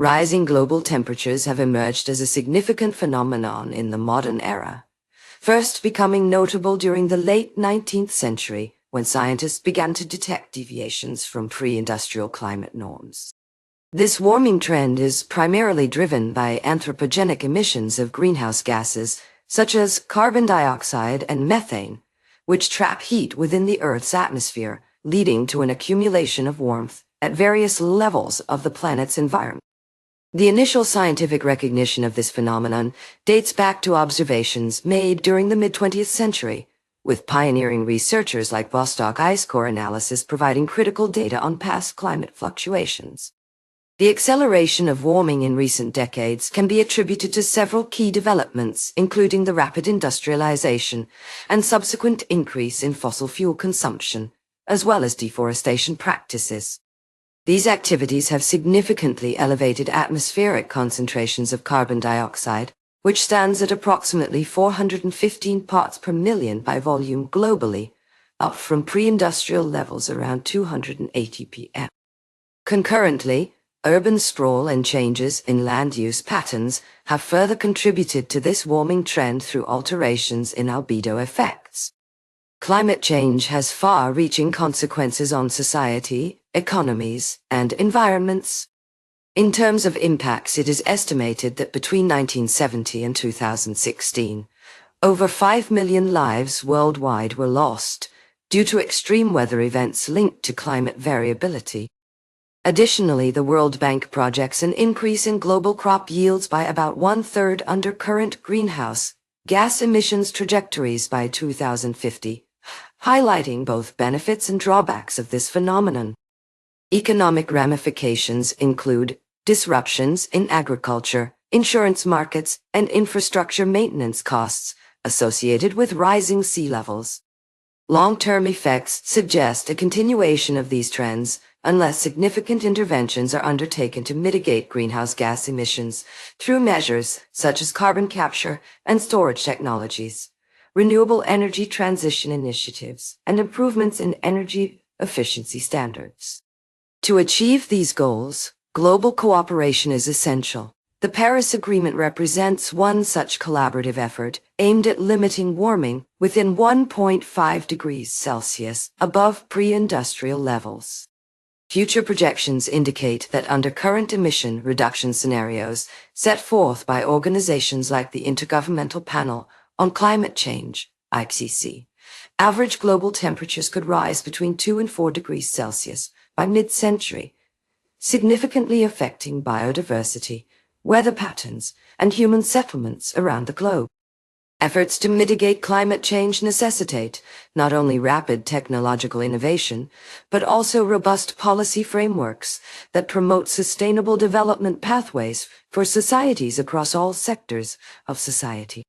Rising global temperatures have emerged as a significant phenomenon in the modern era, first becoming notable during the late 19th century when scientists began to detect deviations from pre-industrial climate norms. This warming trend is primarily driven by anthropogenic emissions of greenhouse gases such as carbon dioxide and methane, which trap heat within the Earth's atmosphere, leading to an accumulation of warmth at various levels of the planet's environment. The initial scientific recognition of this phenomenon dates back to observations made during the mid-20th century, with pioneering researchers like Vostok ice core analysis providing critical data on past climate fluctuations. The acceleration of warming in recent decades can be attributed to several key developments, including the rapid industrialization and subsequent increase in fossil fuel consumption, as well as deforestation practices. These activities have significantly elevated atmospheric concentrations of carbon dioxide, which stands at approximately 415 parts per million by volume globally, up from pre-industrial levels around 280 ppm. Concurrently, urban sprawl and changes in land use patterns have further contributed to this warming trend through alterations in albedo effects. Climate change has far-reaching consequences on society, economies, and environments. In terms of impacts, it is estimated that between 1970 and 2016, over 5 million lives worldwide were lost due to extreme weather events linked to climate variability. Additionally, the World Bank projects an increase in global crop yields by about one-third under current greenhouse gas emissions trajectories by 2050, highlighting both benefits and drawbacks of this phenomenon. Economic ramifications include disruptions in agriculture, insurance markets, and infrastructure maintenance costs associated with rising sea levels. Long-term effects suggest a continuation of these trends unless significant interventions are undertaken to mitigate greenhouse gas emissions through measures such as carbon capture and storage technologies, renewable energy transition initiatives, and improvements in energy efficiency standards. To achieve these goals, global cooperation is essential. The Paris Agreement represents one such collaborative effort aimed at limiting warming within 1.5 degrees Celsius above pre-industrial levels. Future projections indicate that under current emission reduction scenarios set forth by organizations like the Intergovernmental Panel on Climate Change, IPCC, average global temperatures could rise between 2 and 4 degrees Celsius by mid-century, significantly affecting biodiversity, weather patterns, and human settlements around the globe. Efforts to mitigate climate change necessitate not only rapid technological innovation, but also robust policy frameworks that promote sustainable development pathways for societies across all sectors of society.